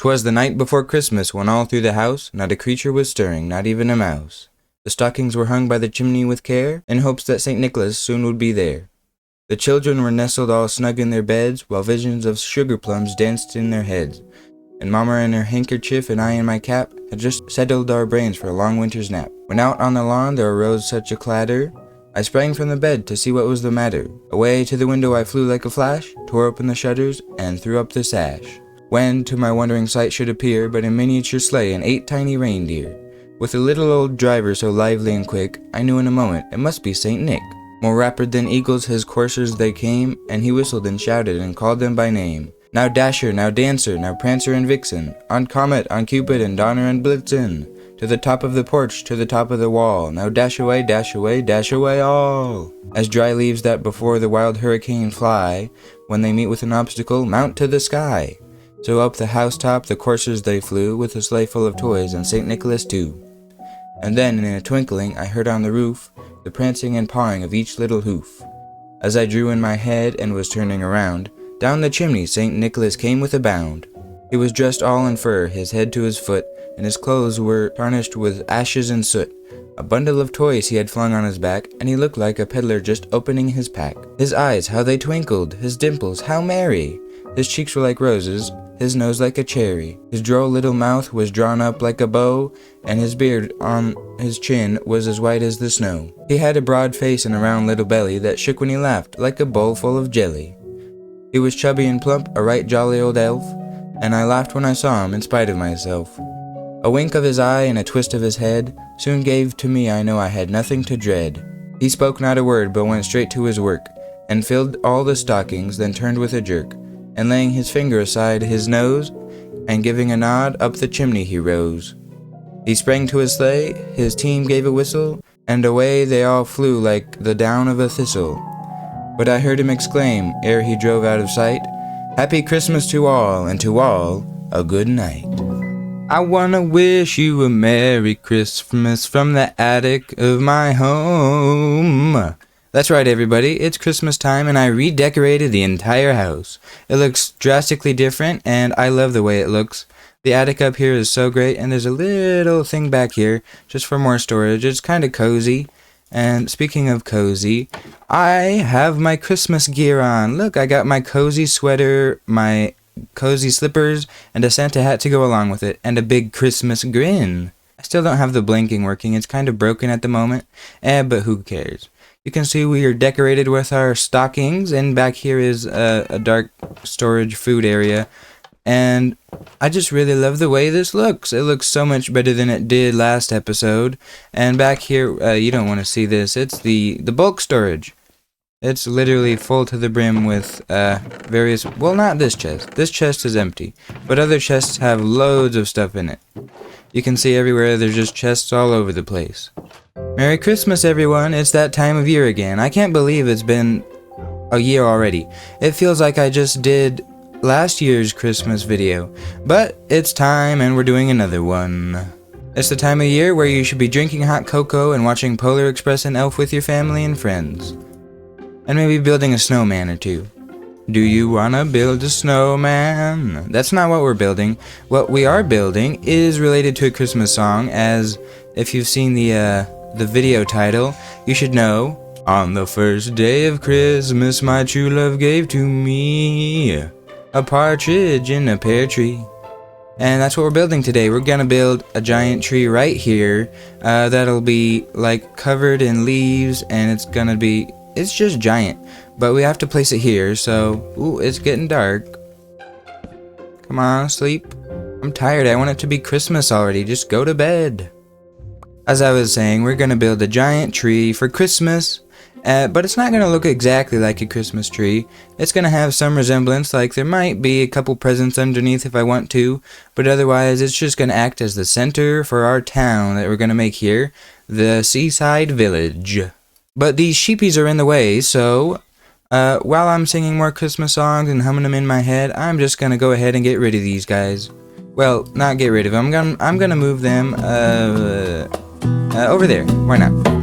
'Twas the night before Christmas, when all through the house not a creature was stirring, not even a mouse. The stockings were hung by the chimney with care, in hopes that St. Nicholas soon would be there. The children were nestled all snug in their beds, while visions of sugar plums danced in their heads. And Mama in her handkerchief and I in my cap had just settled our brains for a long winter's nap. When out on the lawn there arose such a clatter, I sprang from the bed to see what was the matter. Away to the window I flew like a flash, tore open the shutters, and threw up the sash. When to my wondering sight should appear but a miniature sleigh and 8 tiny reindeer. With a little old driver so lively and quick, I knew in a moment it must be St. Nick. More rapid than eagles his coursers they came, and he whistled and shouted and called them by name. Now Dasher, now Dancer, now Prancer and Vixen, on Comet, on Cupid, and Donner and Blitzen, to the top of the porch, to the top of the wall, now dash away, dash away, dash away all. As dry leaves that before the wild hurricane fly, when they meet with an obstacle, mount to the sky. So up the housetop the coursers they flew, with a sleigh full of toys, and St. Nicholas too. And then, in a twinkling, I heard on the roof the prancing and pawing of each little hoof. As I drew in my head and was turning around, down the chimney St. Nicholas came with a bound. He was dressed all in fur, his head to his foot, and his clothes were tarnished with ashes and soot. A bundle of toys he had flung on his back, and he looked like a peddler just opening his pack. His eyes, how they twinkled, his dimples, how merry! His cheeks were like roses, his nose like a cherry. His droll little mouth was drawn up like a bow, and his beard on his chin was as white as the snow. He had a broad face and a round little belly that shook when he laughed, like a bowl full of jelly. He was chubby and plump, a right jolly old elf, and I laughed when I saw him in spite of myself. A wink of his eye and a twist of his head soon gave to me I know I had nothing to dread. He spoke not a word, but went straight to his work, and filled all the stockings, then turned with a jerk, and laying his finger aside his nose, and giving a nod, up the chimney he rose. He sprang to his sleigh, his team gave a whistle, and away they all flew like the down of a thistle. But I heard him exclaim, ere he drove out of sight, "Happy Christmas to all, and to all a good night." I wanna wish you a Merry Christmas from the attic of my home. That's right, everybody, it's Christmas time and I redecorated the entire house. It looks drastically different and I love the way it looks. The attic up here is so great, and there's a little thing back here just for more storage. It's kind of cozy. And speaking of cozy, I have my Christmas gear on. Look, I got my cozy sweater, my cozy slippers, and a Santa hat to go along with it, and a big Christmas grin. I still don't have the blinking working. It's kind of broken at the moment, but who cares? You can see we are decorated with our stockings, and back here is a dark storage food area. And I just really love the way this looks. It looks so much better than it did last episode. And back here, you don't want to see this. It's the bulk storage. It's literally full to the brim with various... Well, not this chest. This chest is empty. But other chests have loads of stuff in it. You can see everywhere there's just chests all over the place. Merry Christmas, everyone. It's that time of year again. I can't believe it's been a year already. It feels like I just did last year's Christmas video, but it's time and we're doing another one. It's the time of year where you should be drinking hot cocoa and watching Polar Express and Elf with your family and friends. And maybe building a snowman or two. Do you wanna build a snowman? That's not what we're building. What we are building is related to a Christmas song, as if you've seen the video title, you should know. On the first day of Christmas, my true love gave to me a partridge in a pear tree. And that's what we're building today. We're gonna build a giant tree right here that'll be like covered in leaves, and it's just giant, but we have to place it here. So it's getting dark. Come on, sleep. I'm tired. I want it to be Christmas already. Just go to bed. As I was saying, we're gonna build a giant tree for Christmas. But it's not going to look exactly like a Christmas tree. It's going to have some resemblance, like there might be a couple presents underneath if I want to, but otherwise it's just going to act as the center for our town that we're going to make here, the Seaside Village. But these sheepies are in the way, so while I'm singing more Christmas songs and humming them in my head, I'm just going to go ahead and get rid of these guys. Well, not get rid of them. I'm going to move them over there. Why not?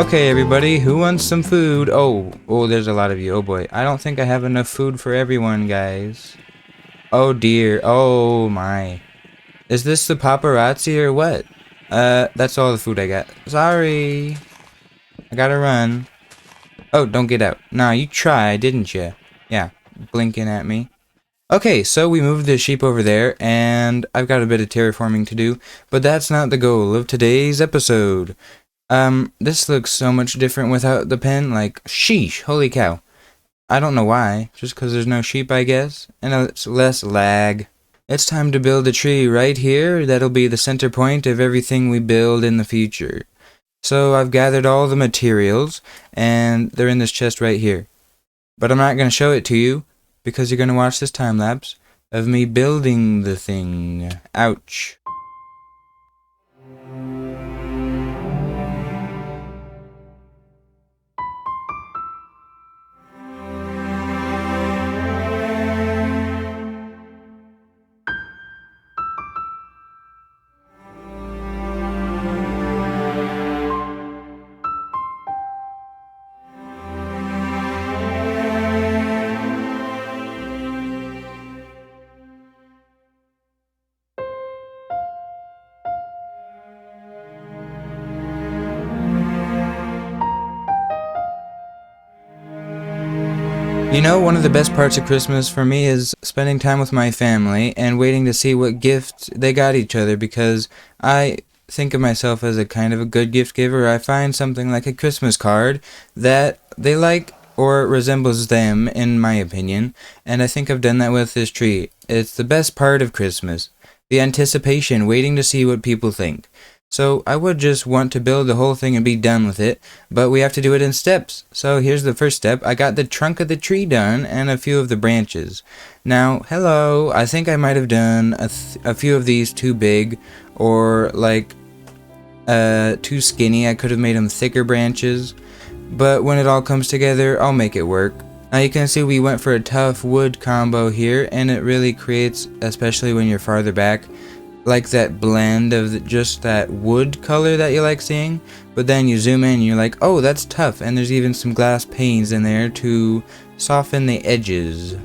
Okay, everybody, who wants some food? Oh, there's a lot of you. Oh boy, I don't think I have enough food for everyone, guys. Oh dear, oh my. Is this the paparazzi or what? That's all the food I got. Sorry. I gotta run. Oh, don't get out. Nah, you tried, didn't you? Yeah, blinking at me. Okay, so we moved the sheep over there, and I've got a bit of terraforming to do, but that's not the goal of today's episode. This looks so much different without the pen, like, sheesh, holy cow. I don't know why, just because there's no sheep, I guess, and it's less lag. It's time to build a tree right here that'll be the center point of everything we build in the future. So I've gathered all the materials, and they're in this chest right here. But I'm not going to show it to you, because you're going to watch this time lapse of me building the thing. Ouch. You know, one of the best parts of Christmas for me is spending time with my family and waiting to see what gift they got each other, because I think of myself as a kind of a good gift giver. I find something like a Christmas card that they like or resembles them, in my opinion, and I think I've done that with this tree. It's the best part of Christmas. The anticipation, waiting to see what people think. So I would just want to build the whole thing and be done with it, but we have to do it in steps. So here's the first step. I got the trunk of the tree done and a few of the branches. Now, hello, I think I might have done a few of these too big, or like too skinny. I could have made them thicker branches, but when it all comes together, I'll make it work. Now you can see we went for a tough wood combo here, and it really creates, especially when you're farther back, like that blend of just that wood color that you like seeing. But then you zoom in and you're like, oh, that's tough, and there's even some glass panes in there to soften the edges.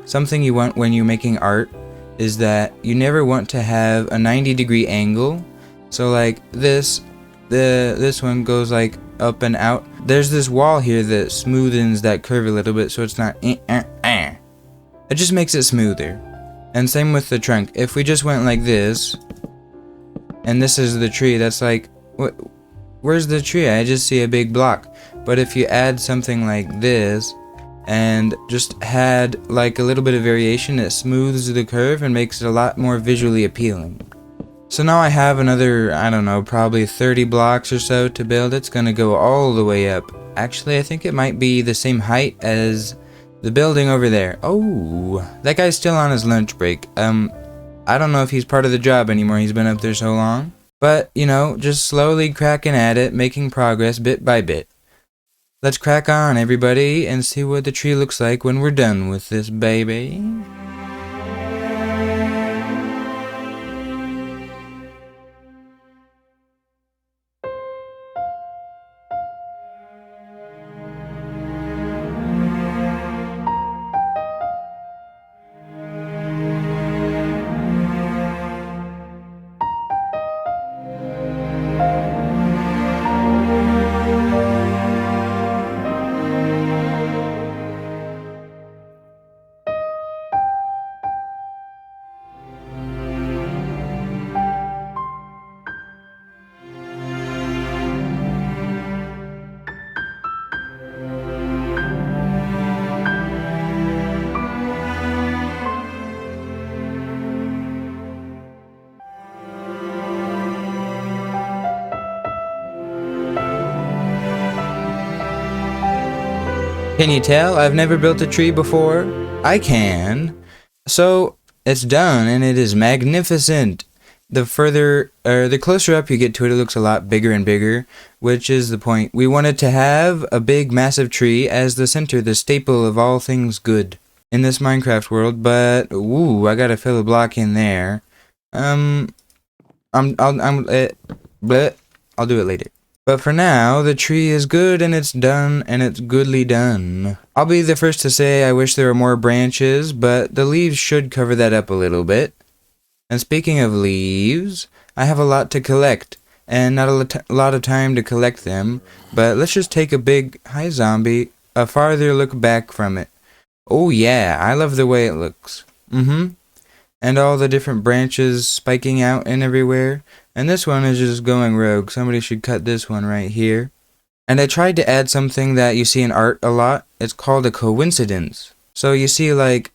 Something you want when you're making art is that you never want to have a 90-degree angle. So like this one goes like up and out. There's this wall here that smoothens that curve a little bit, so it's not It just makes it smoother. And same with the trunk. If we just went like this, and this is the tree, that's like, where's the tree? I just see a big block. But if you add something like this, and just had like a little bit of variation, it smooths the curve and makes it a lot more visually appealing. So now I have another, I don't know, probably 30 blocks or so to build. It's gonna go all the way up. Actually, I think it might be the same height as the building over there. Oh, that guy's still on his lunch break. I don't know if he's part of the job anymore. He's been up there so long. But, you know, just slowly cracking at it, making progress bit by bit. Let's crack on, everybody, and see what the tree looks like when we're done with this baby. Can you tell I've never built a tree before? I can. So, it's done, and it is magnificent. The closer up you get to it, it looks a lot bigger and bigger, which is the point. We wanted to have a big, massive tree as the center, the staple of all things good in this Minecraft world, but, ooh, I gotta fill a block in there. I'll do it later. But for now, the tree is good and it's done and it's goodly done. I'll be the first to say I wish there were more branches, but the leaves should cover that up a little bit. And speaking of leaves, I have a lot to collect, and not a lot of time to collect them, but let's just take a big, hi zombie, a farther look back from it. Oh yeah, I love the way it looks. And all the different branches spiking out and everywhere. And this one is just going rogue. Somebody should cut this one right here. And I tried to add something that you see in art a lot. It's called a coincidence. So you see like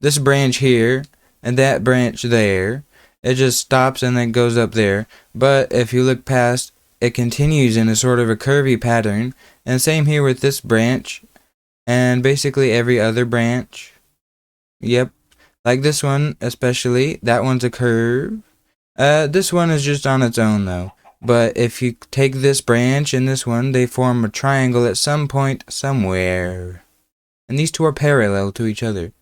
this branch here and that branch there. It just stops and then goes up there. But if you look past, it continues in a sort of a curvy pattern. And same here with this branch. And basically every other branch. Yep. Like this one especially. That one's a curve. This one is just on its own though. But if you take this branch and this one, they form a triangle at some point somewhere. And these two are parallel to each other.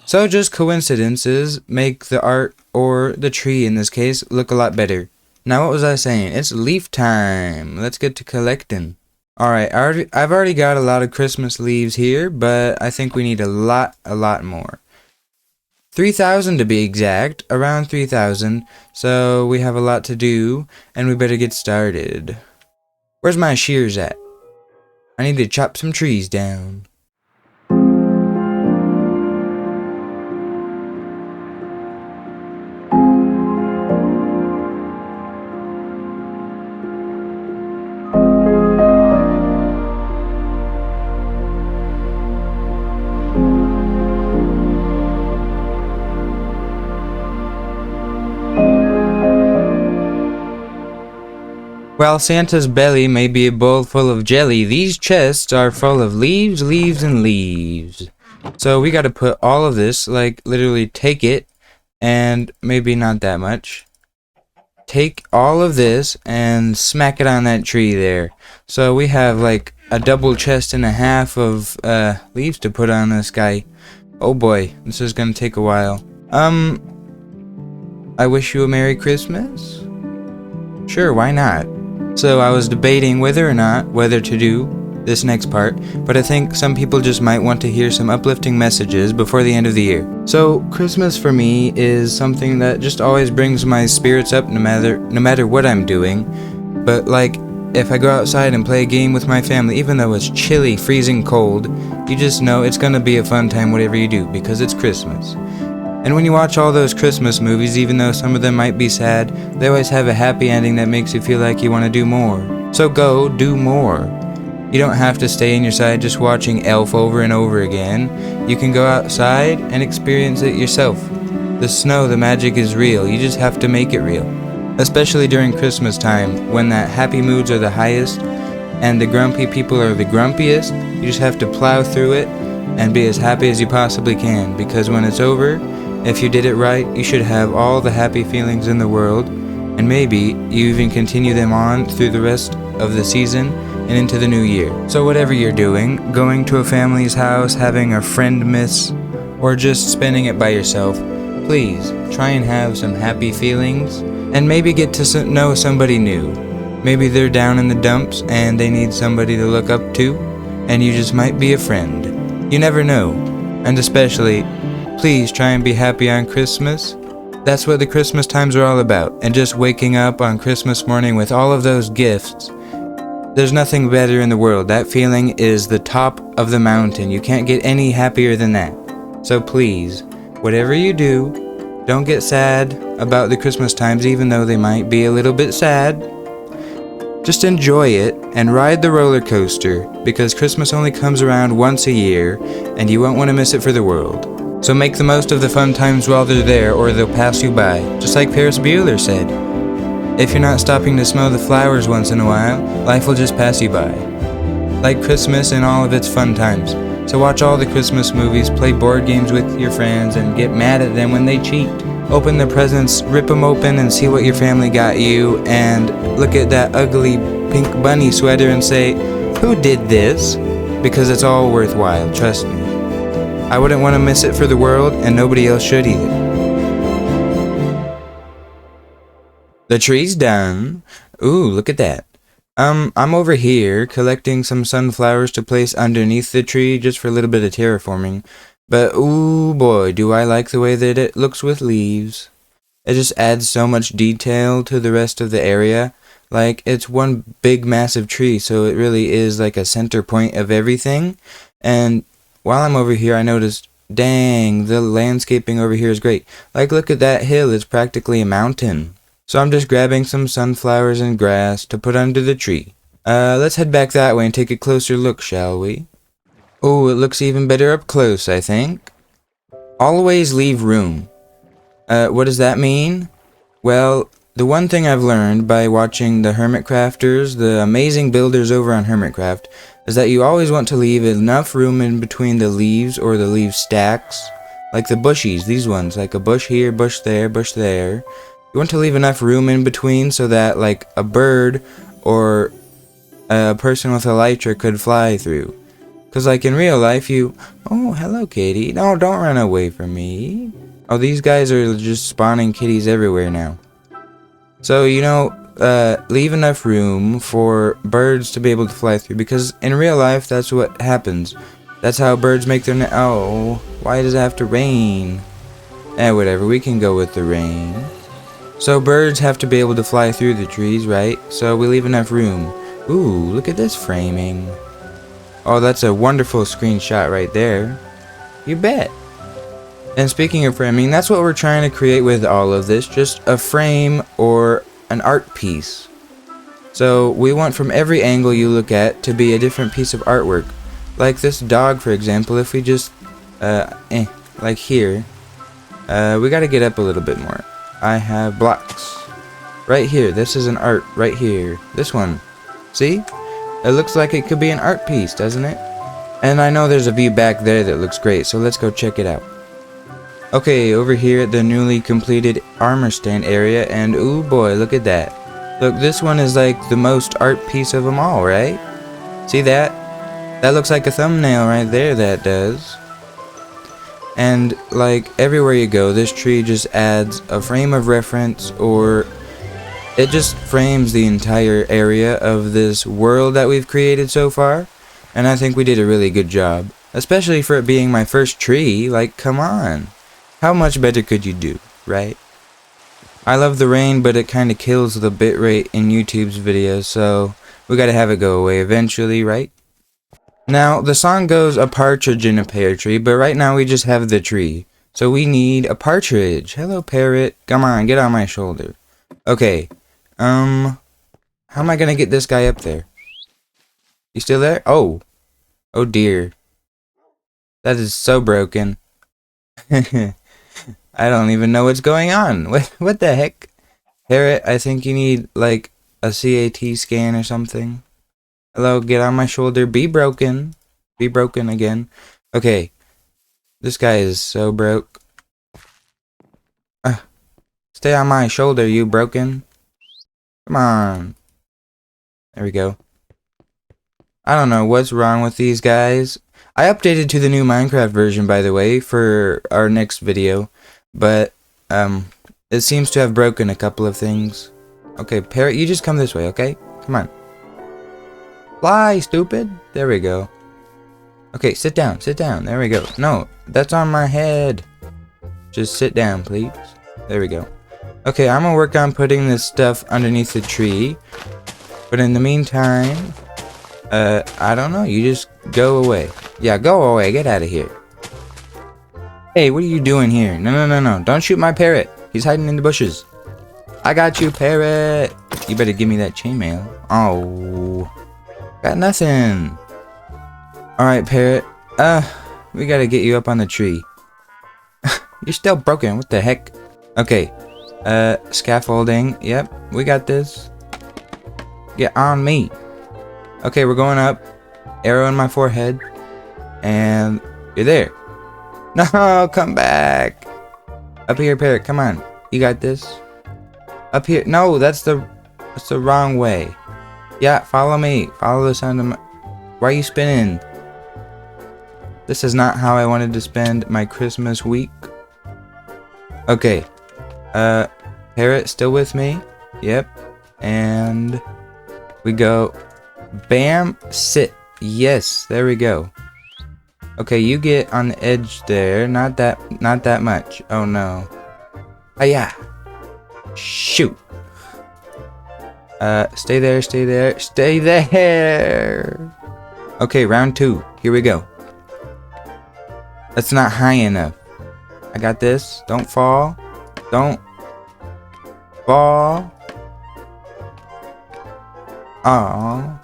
So just coincidences make the art, or the tree in this case, look a lot better. Now what was I saying? It's leaf time. Let's get to collecting. Alright, I've already got a lot of Christmas leaves here, but I think we need a lot more. 3,000 to be exact, around 3,000, so we have a lot to do, and we better get started. Where's my shears at? I need to chop some trees down. While Santa's belly may be a bowl full of jelly, these chests are full of leaves, leaves, and leaves. So we gotta put all of this, like literally take it, and maybe not that much. Take all of this and smack it on that tree there. So we have like a double chest and a half of leaves to put on this guy. Oh boy, this is gonna take a while. I wish you a Merry Christmas? Sure, why not? So I was debating whether to do this next part, but I think some people just might want to hear some uplifting messages before the end of the year. So Christmas for me is something that just always brings my spirits up no matter what I'm doing. But like if I go outside and play a game with my family, even though it's chilly, freezing cold, you just know it's gonna be a fun time whatever you do because it's Christmas. And when you watch all those Christmas movies, even though some of them might be sad, they always have a happy ending that makes you feel like you want to do more. So go, do more. You don't have to stay in your side just watching Elf over and over again. You can go outside and experience it yourself. The snow, the magic is real. You just have to make it real. Especially during Christmas time, when that happy moods are the highest and the grumpy people are the grumpiest, you just have to plow through it and be as happy as you possibly can, because when it's over, if you did it right, you should have all the happy feelings in the world, and maybe you even continue them on through the rest of the season and into the new year. So whatever you're doing, going to a family's house, having a friend miss, or just spending it by yourself, please try and have some happy feelings, and maybe get to know somebody new. Maybe they're down in the dumps and they need somebody to look up to, and you just might be a friend. You never know. And especially, please try and be happy on Christmas. That's what the Christmas times are all about. And just waking up on Christmas morning with all of those gifts, there's nothing better in the world. That feeling is the top of the mountain. You can't get any happier than that. So please, whatever you do, don't get sad about the Christmas times, even though they might be a little bit sad. Just enjoy it and ride the roller coaster, because Christmas only comes around once a year and you won't want to miss it for the world. So make the most of the fun times while they're there, or they'll pass you by, just like Ferris Bueller said. If you're not stopping to smell the flowers once in a while, life will just pass you by. Like Christmas and all of its fun times. So watch all the Christmas movies, play board games with your friends, and get mad at them when they cheat. Open the presents, rip them open and see what your family got you, and look at that ugly pink bunny sweater and say, who did this? Because it's all worthwhile, trust me. I wouldn't want to miss it for the world, and nobody else should either. The tree's done. Ooh, look at that. I'm over here collecting some sunflowers to place underneath the tree just for a little bit of terraforming. But ooh boy, do I like the way that it looks with leaves. It just adds so much detail to the rest of the area. Like, it's one big massive tree, so it really is like a center point of everything. And while I'm over here, I noticed, dang, the landscaping over here is great. Like, look at that hill, it's practically a mountain. So I'm just grabbing some sunflowers and grass to put under the tree. Let's head back that way and take a closer look, shall we? Oh, it looks even better up close, I think. Always leave room. What does that mean? Well, the one thing I've learned by watching the Hermit Crafters, the amazing builders over on Hermitcraft, is that you always want to leave enough room in between the leaves or the leaf stacks. Like the bushies, these ones, like a bush here, bush there, bush there. You want to leave enough room in between so that like a bird or a person with elytra could fly through. Because like in real life oh, hello kitty. No, don't run away from me. Oh, these guys are just spawning kitties everywhere now. So, you know, leave enough room for birds to be able to fly through, because in real life, that's what happens. That's how birds make their oh, why does it have to rain? Whatever, we can go with the rain. So birds have to be able to fly through the trees, right? So we leave enough room. Ooh, look at this framing. Oh, that's a wonderful screenshot right there. You bet. And speaking of framing, that's what we're trying to create with all of this, just a frame or an art piece. So we want from every angle you look at to be a different piece of artwork. Like this dog, for example, if we just, like here, we gotta get up a little bit more. I have blocks. Right here, this is an art, right here. This one, see? It looks like it could be an art piece, doesn't it? And I know there's a view back there that looks great, so let's go check it out. Okay, over here at the newly completed armor stand area, and ooh boy, look at that. Look, this one is like the most art piece of them all, right? See that? That looks like a thumbnail right there, that does. And like everywhere you go, this tree just adds a frame of reference, or it just frames the entire area of this world that we've created so far. And I think we did a really good job. Especially for it being my first tree, like come on. How much better could you do, right? I love the rain, but it kind of kills the bitrate in YouTube's videos, so we gotta have it go away eventually, right? Now, the song goes a partridge in a pear tree, but right now we just have the tree. So we need a partridge. Hello, parrot. Come on, get on my shoulder. Okay, how am I gonna get this guy up there? You still there? Oh. Oh dear. That is so broken. I don't even know what's going on. What the heck? Parrot, I think you need, like, a CAT scan or something. Hello, get on my shoulder. Be broken. Be broken again. Okay. This guy is so broke. Stay on my shoulder, you broken. Come on. There we go. I don't know what's wrong with these guys. I updated to the new Minecraft version, by the way, for our next video. But, it seems to have broken a couple of things. Okay, parrot, you just come this way, okay? Come on. Fly, stupid! There we go. Okay, sit down, sit down. There we go. No, that's on my head. Just sit down, please. There we go. Okay, I'm gonna work on putting this stuff underneath the tree. But in the meantime, I don't know. You just go away. Yeah, go away. Get out of here. Hey, what are you doing here? No, no, no, no. Don't shoot my parrot. He's hiding in the bushes. I got you, parrot. You better give me that chainmail. Oh. Got nothing. Alright, parrot. We gotta get you up on the tree. You're still broken. What the heck? Okay. Scaffolding. Yep, we got this. Get on me. Okay, we're going up. Arrow in my forehead. And you're there. No, come back. Up here, parrot. Come on. You got this. Up here. No, that's the wrong way. Yeah, follow me. Follow the sound of my... Why are you spinning? This is not how I wanted to spend my Christmas week. Okay. Parrot, still with me? Yep. And... We go. Bam. Sit. Yes. There we go. Okay, you get on the edge there. Not that much. Oh no. Hiya. Shoot. Stay there, stay there, stay there. Okay, round 2. Here we go. That's not high enough. I got this. Don't fall. Don't fall. Aw.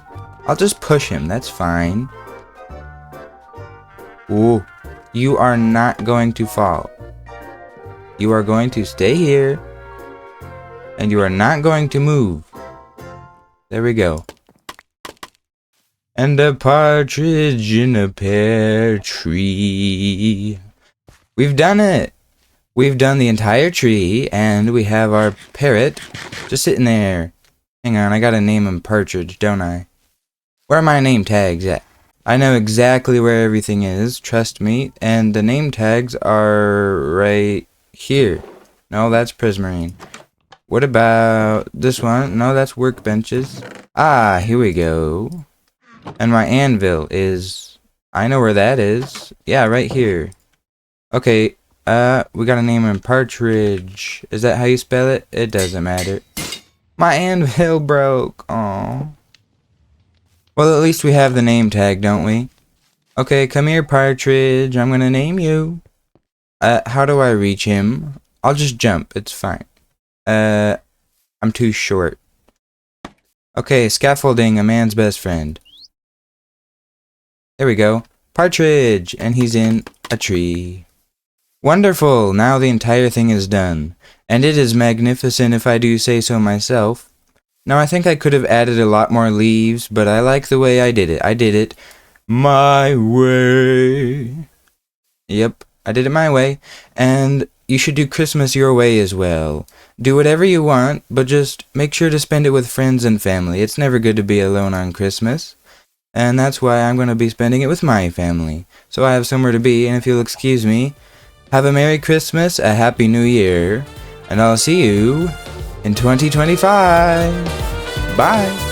I'll just push him. That's fine. Ooh. You are not going to fall. You are going to stay here. And you are not going to move. There we go. And a partridge in a pear tree. We've done it. We've done the entire tree, and we have our parrot just sitting there. Hang on, I gotta name him Partridge, don't I? Where are my name tags at? I know exactly where everything is, trust me, and the name tags are right here. No, that's Prismarine. What about this one? No, that's workbenches. Ah, here we go. And my anvil is... I know where that is. Yeah, right here. Okay, we gotta name him Partridge. Is that how you spell it? It doesn't matter. My anvil broke. Aww. Well, at least we have the name tag, don't we? Okay, come here, Partridge. I'm gonna name you. How do I reach him? I'll just jump. It's fine. I'm too short. Okay, scaffolding, a man's best friend. There we go. Partridge! And he's in a tree. Wonderful! Now the entire thing is done. And it is magnificent if I do say so myself. Now I think I could have added a lot more leaves, but I like the way I did it. I did it my way. Yep, I did it my way. And you should do Christmas your way as well. Do whatever you want, but just make sure to spend it with friends and family. It's never good to be alone on Christmas. And that's why I'm going to be spending it with my family. So I have somewhere to be, and if you'll excuse me, have a Merry Christmas, a Happy New Year, and I'll see you in 2025. Bye!